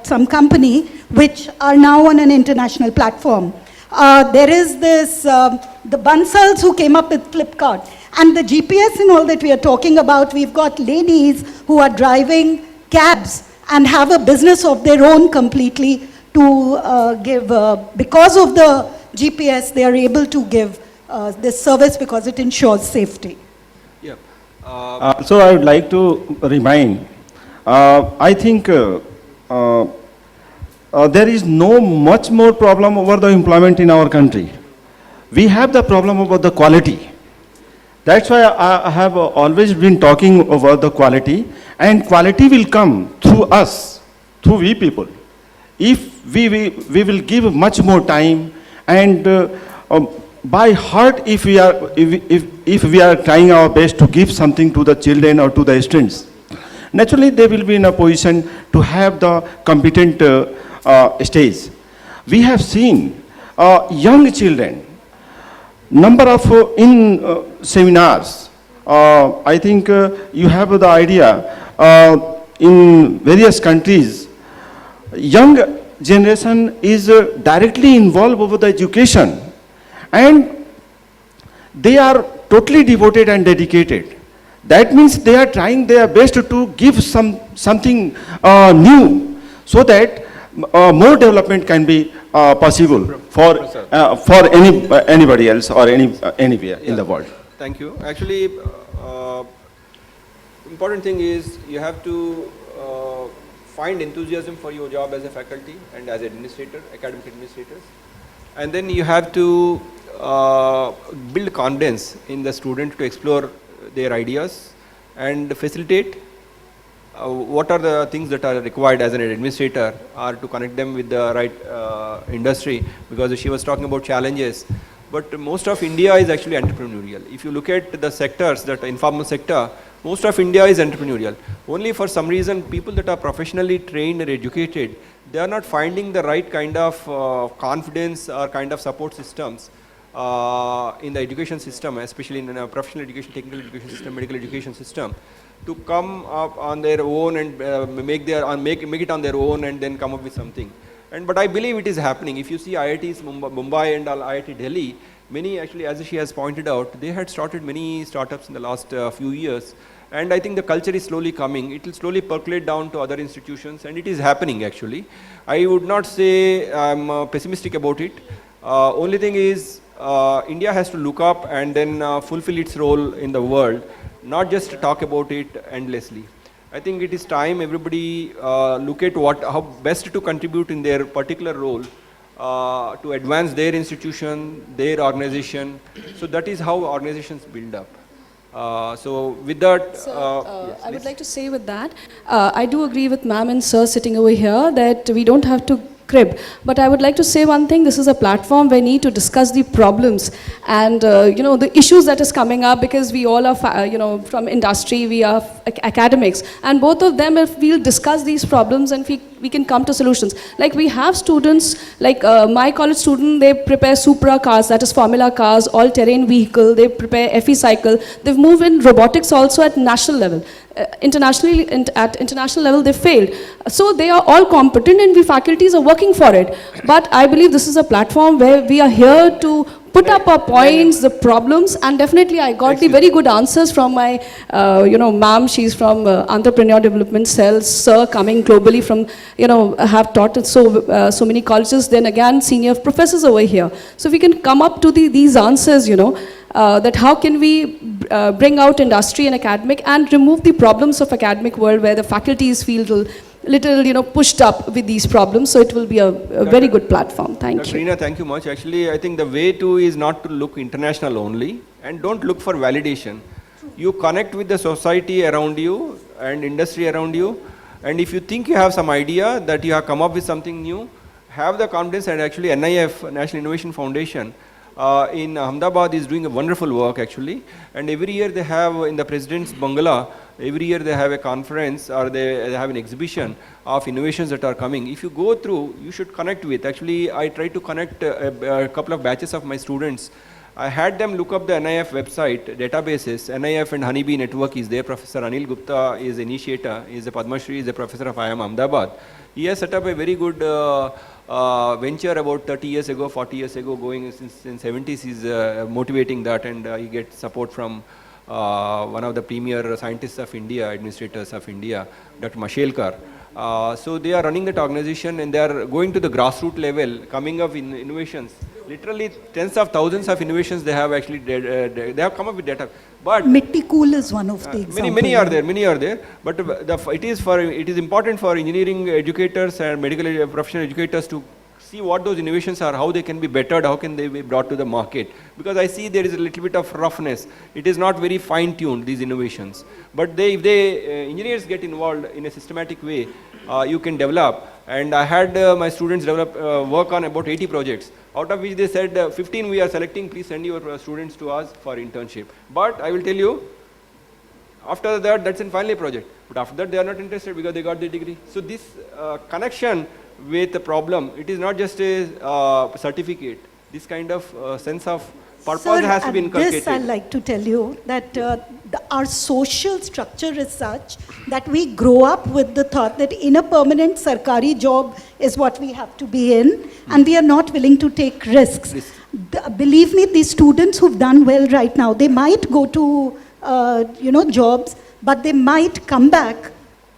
some company, which are now on an international platform. There is this, the Bansals who came up with Flipkart. And the GPS and all that we are talking about, we've got ladies who are driving cabs and have a business of their own completely to give, because of the GPS, they are able to give this service because it ensures safety. yeah. So I would like to remind, I think there is no much more problem over the employment in our country. We have the problem about the quality. That's why I have always been talking about the quality, and quality will come through us, through we people. If we will give much more time and by heart, if we are trying our best to give something to the children or to the students, naturally they will be in a position to have the competent stage. We have seen young children, number of in seminars. I think you have the idea in various countries, young generation is directly involved with the education. And they are totally devoted and dedicated. That means they are trying their best to give something new, so that more development can be possible for anybody else or anywhere in the world. Thank you. Actually, important thing is you have to find enthusiasm for your job as a faculty and as administrator, academic administrators. And then you have to build confidence in the student to explore their ideas and facilitate what are the things that are required as an administrator, or to connect them with the right industry, because she was talking about challenges. But most of India is actually entrepreneurial. If you look at the sectors, that informal sector, most of India is entrepreneurial. Only for some reason, people that are professionally trained or educated, they are not finding the right kind of confidence or kind of support systems in the education system, especially in a professional education, technical education system, medical education system, to come up on their own and make it on their own and then come up with something. But I believe it is happening. If you see IITs Mumbai and IIT Delhi, many actually, as she has pointed out, they had started many startups in the last few years. And I think the culture is slowly coming. It will slowly percolate down to other institutions, and it is happening actually. I would not say I'm pessimistic about it. Only thing is, India has to look up and then fulfill its role in the world, not just talk about it endlessly. I think it is time everybody look at how best to contribute in their particular role to advance their institution, their organization. So that is how organizations build up. So with that, So, yes, I would please. like to say with that, I do agree with ma'am and sir sitting over here that we don't have to crib. But I would like to say one thing, this is a platform where we need to discuss the problems and, you know, the issues that is coming up because we all are, you know, from industry, we are academics. And both of them, if we'll discuss these problems and we can come to solutions. Like we have students, like my college student, they prepare Supra cars, that is Formula cars, all-terrain vehicle, they prepare FE cycle. They've moved in robotics also at national level. Internationally, at international level, they failed. So they are all competent and we faculties are working for it. But I believe this is a platform where we are here to put up our points, the problems, and definitely I got the very good answers from my, you know, ma'am, she's from Entrepreneur Development Cells, sir coming globally from, you know, have taught at so many colleges, then again senior professors over here. So if we can come up to these answers, you know, that how can we bring out industry and academic and remove the problems of academic world where the faculties feel little, you know, pushed up with these problems. So it will be a very good platform. Thank Dr. you. Reena, thank you much. Actually, I think the way to is not to look international only and don't look for validation. You connect with the society around you and industry around you. And if you think you have some idea that you have come up with something new, have the confidence. And actually NIF, National Innovation Foundation, in Ahmedabad is doing a wonderful work actually. And every year they have in the President's Bungalow, every year they have a conference or they have an exhibition of innovations that are coming. If you go through, you should connect with. Actually, I try to connect a couple of batches of my students. I had them look up the NIF website, databases. NIF and Honeybee Network is there. Professor Anil Gupta is initiator, he is a Padma Shri, is a professor of IIM Ahmedabad. He has set up a very good venture about 30 years ago, 40 years ago, going since in 70s. He's motivating that, and he gets support from one of the premier scientists of India, administrators of India, Dr. Mashelkar. So they are running that organization and they are going to the grassroots level, coming up in innovations. Literally tens of thousands of innovations they have actually, they have come up with data. But Mitti Cool is one of the examples. many are there. But it is important for engineering educators and medical professional educators to see what those innovations are, how they can be bettered, how can they be brought to the market. Because I see there is a little bit of roughness. It is not very fine-tuned, these innovations. But if engineers get involved in a systematic way, you can develop. And I had my students work on about 80 projects, out of which they said 15 we are selecting, please send your students to us for internship. But I will tell you, after that, that's in final project. But after that, they are not interested because they got the degree. So this connection with the problem, it is not just a certificate. This kind of sense of purpose Sir, has to be at inculcated. this I'd like to tell you that our social structure is such that we grow up with the thought that in a permanent sarkari job is what we have to be in, and we are not willing to take risks. Believe me, these students who've done well right now, they might go to jobs, but they might come back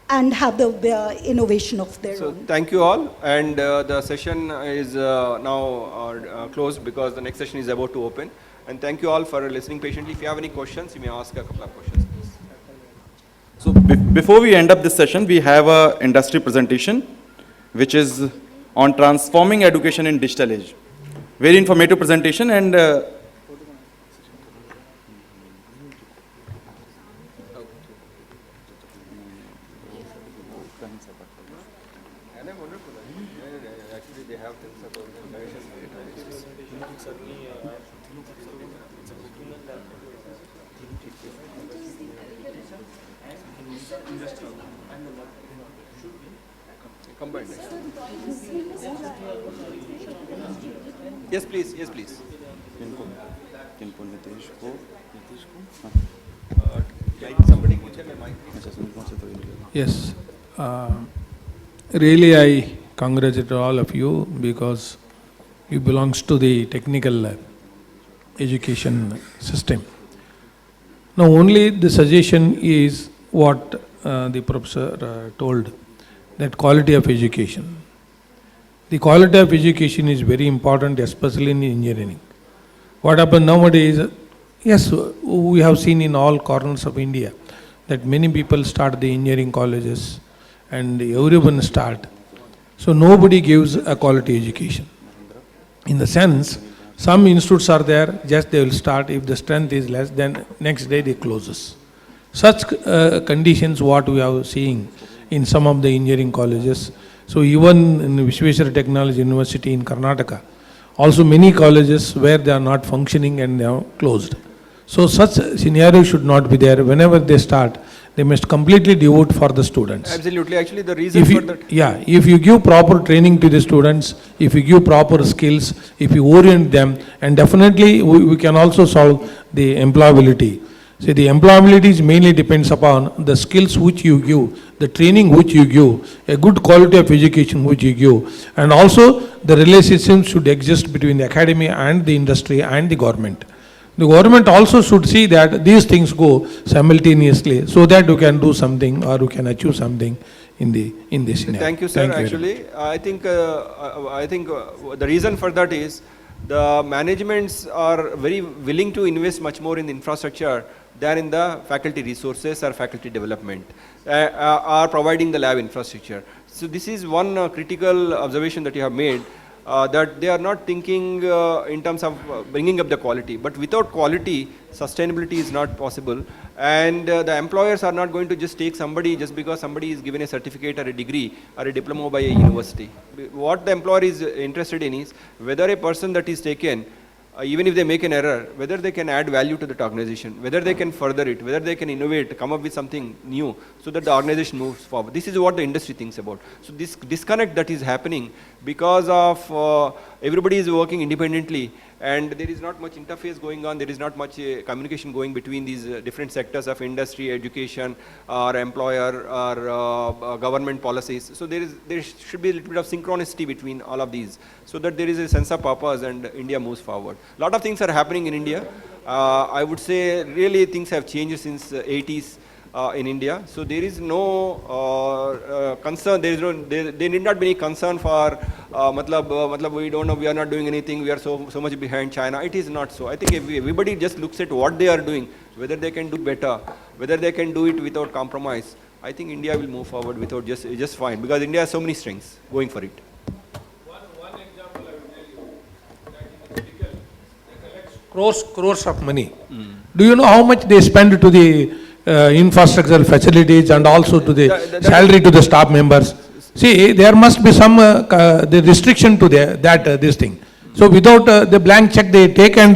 and have the innovation of their So own. thank you all, and the session is now closed because the next session is about to open. And thank you all for listening patiently. If you have any questions, you may ask a couple of questions, please. So before we end up this session, we have a industry presentation, which is on transforming education in digital age. Very informative presentation, and Actually, they have combined. Yes, please. Yes, please. Somebody give them a mic. Yes. Really, I congratulate all of you because you belongs to the technical education system. Now, only the suggestion is what the professor told, that quality of education. The quality of education is very important, especially in engineering. what happens nowadays, yes, we have seen in all corners of India that many people start the engineering colleges and everyone start. So nobody gives a quality education. In the sense, some institutes are there, just they will start, if the strength is less, then next day they closes. Such conditions what we are seeing in some of the engineering colleges. So even in Visvesvaraya Technology University in Karnataka, also many colleges where they are not functioning and they are closed. So such scenario should not be there. Whenever they start, they must completely devote for the students. Absolutely. Actually, the reason If for you, that. yeah, if you give proper training to the students, if you give proper skills, if you orient them, and definitely we can also solve the employability. See, the employability is mainly depends upon the skills which you give, the training which you give, a good quality of education which you give, and also the relationship should exist between the academy and the industry and the government. The government also should see that these things go simultaneously, so that you can do something or you can achieve something in this scenario. Thank you, sir. Thank you. Actually, I think the reason for that is the managements are very willing to invest much more in the infrastructure than in the faculty resources or faculty development, are providing the lab infrastructure. So this is one critical observation that you have made. That they are not thinking in terms of bringing up the quality. But without quality, sustainability is not possible. And the employers are not going to just take somebody just because somebody is given a certificate or a degree or a diploma by a university. What the employer is interested in is whether a person that is taken, even if they make an error, whether they can add value to that organization, whether they can further it, whether they can innovate, come up with something new so that the organization moves forward. This is what the industry thinks about. So this disconnect that is happening because of everybody is working independently and there is not much interface going on, there is not much communication going between these different sectors of industry, education, or employer, or government policies. So there should be a little bit of synchronicity between all of these so that there is a sense of purpose and India moves forward. A lot of things are happening in India. I would say really things have changed since 80s. In India, so there is no concern. There need not be any concern for matlab we don't know, we are not doing anything. We are so much behind China. It is not so. I think if everybody just looks at what they are doing, whether they can do better, whether they can do it without compromise, I think India will move forward without just fine because India has so many strengths going for it. One example I will tell you that in medical they collect crores of money. Do you know how much they spend to the infrastructural facilities and also to the salary to the staff members? See, there must be some the restriction to this thing. So without the blank check they take and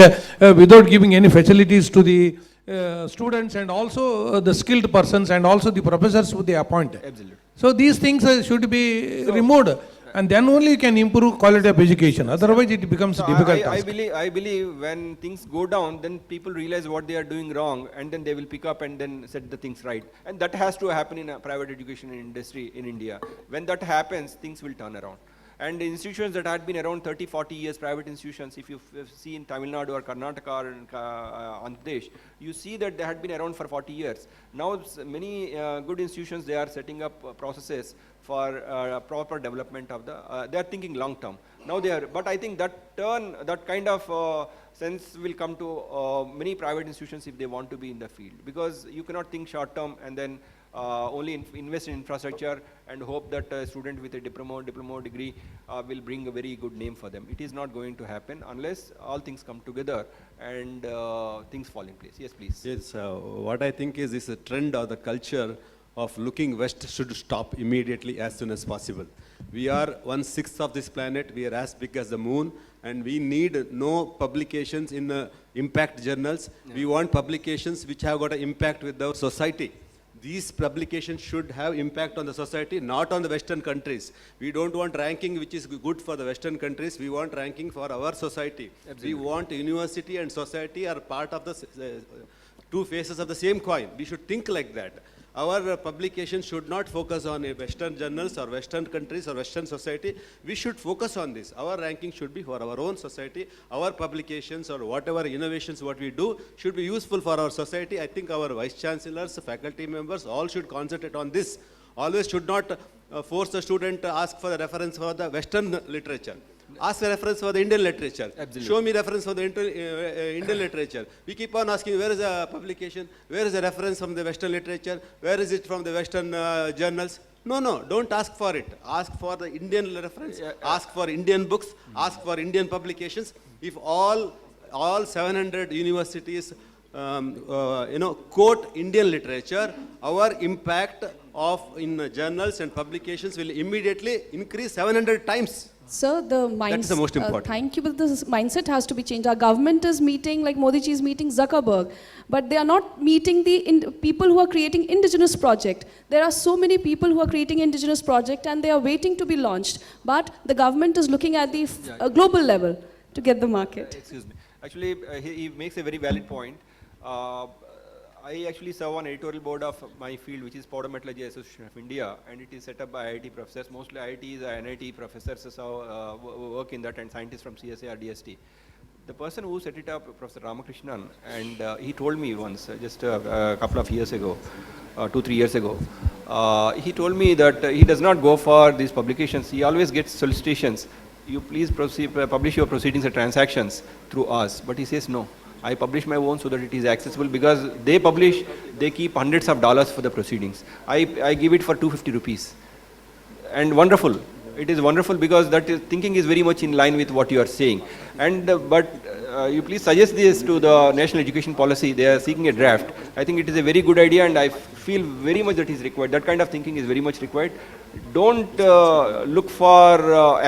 without giving any facilities to the students and also the skilled persons and also the professors who they appoint. Absolutely. So these things should be removed. And then only you can improve quality of education. Otherwise, it becomes difficult. I believe when things go down, then people realize what they are doing wrong, and then they will pick up and then set the things right. And that has to happen in a private education industry in India. When that happens, things will turn around. And the institutions that had been around 30, 40 years, private institutions, if you see in Tamil Nadu or Karnataka or Andhra Pradesh, you see that they had been around for 40 years. Now, many good institutions, they are setting up processes for proper development of the, they are thinking long term. Now they are, but I think that kind of sense will come to many private institutions if they want to be in the field. Because you cannot think short term and then only invest in infrastructure and hope that a student with a diploma degree will bring a very good name for them. It is not going to happen unless all things come together and things fall in place. Yes, please. Yes, what I think is this trend or the culture of looking west should stop immediately as soon as possible. We are 1/6 of this planet, we are as big as the moon, and we need no publications in impact journals. Yeah. We want publications which have got an impact with the society. These publications should have impact on the society, not on the Western countries. We don't want ranking which is good for the Western countries. We want ranking for our society. Absolutely. We want university and society are part of the two faces of the same coin. We should think like that. Our publication should not focus on Western journals or Western countries or Western society. We should focus on this. Our ranking should be for our own society. Our publications or whatever innovations what we do should be useful for our society. I think our vice chancellors, faculty members, all should concentrate on this. Always should not force the student to ask for the reference for the Western literature. Ask a reference for the Indian literature. Absolutely. Show me reference for the Indian literature. We keep on asking, where is the publication? Where is the reference from the Western literature? Where is it from the Western journals? No, don't ask for it. Ask for the Indian reference. Ask for Indian books. Ask for Indian publications. If all 700 universities, quote Indian literature, our impact in journals and publications will immediately increase 700 times. Sir, the mindset. That is the most important. Thank you, but the mindset has to be changed. Our government is meeting, like Modi ji is meeting Zuckerberg, but they are not meeting the people who are creating indigenous project. There are so many people who are creating indigenous project and they are waiting to be launched. But the government is looking at the global level to get the market. Excuse me. Actually, he makes a very valid point. I actually serve on editorial board of my field, which is Powder Metallurgy Association of India, and it is set up by IIT professors. Mostly IITs and NIT professors work in that, and scientists from CSA or DST. The person who set it up, Professor Ramakrishnan, and he told me once, just a couple of years ago, 2-3 years ago, he told me that he does not go for these publications. He always gets solicitations. You please publish your proceedings and transactions through us. But he says no. I publish my own so that it is accessible, because they publish, they keep hundreds of dollars for the proceedings. I give it for 250 rupees. And wonderful. It is wonderful because that thinking is very much in line with what you are saying. And but you please suggest this to the National Education Policy. They are seeking a draft. I think it is a very good idea, and I feel very much that is required. That kind of thinking is very much required. Don't look for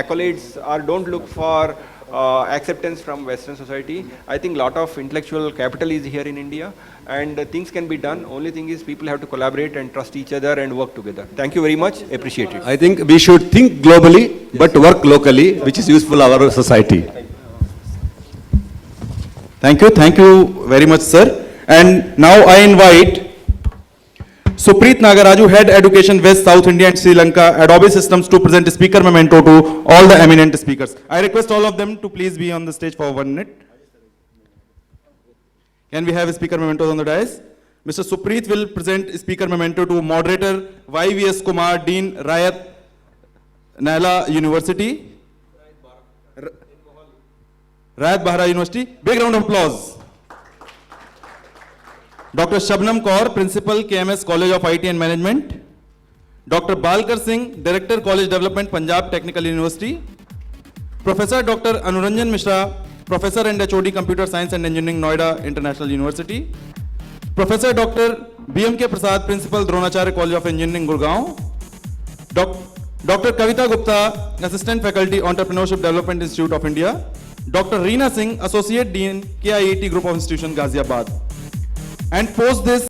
accolades, or don't look for acceptance from Western society. I think a lot of intellectual capital is here in India, and things can be done. Only thing is people have to collaborate and trust each other and work together. Thank you very much. Appreciate it. I think we should think globally, but work locally, which is useful to our society. Thank you very much, sir. And now I invite Supreet Nagaraju, Head Education West, South India and Sri Lanka, Adobe Systems, to present a speaker memento to all the eminent speakers. I request all of them to please be on the stage for 1 minute. Can we have a speaker memento on the dais? Mr. Supreet will present a speaker memento to moderator YVS Kumar, Dean, Rayat Naila University. Rayat Bahra University. Big round of applause. Dr. Shabnam Kaur, Principal, KMS College of IT and Management. Dr. Balkar Singh, Director, College Development, Punjab Technical University. Professor Dr. Anuranjan Mishra, Professor and HOD, Computer Science and Engineering, Noida International University. Professor Dr. BMK Prasad, Principal, Dronacharya College of Engineering, Gurgaon. Dr. Kavita Gupta, Assistant Faculty, Entrepreneurship Development Institute of India. Dr. Reena Singh, Associate Dean, KIET Group of Institutions, Ghaziabad. And post this,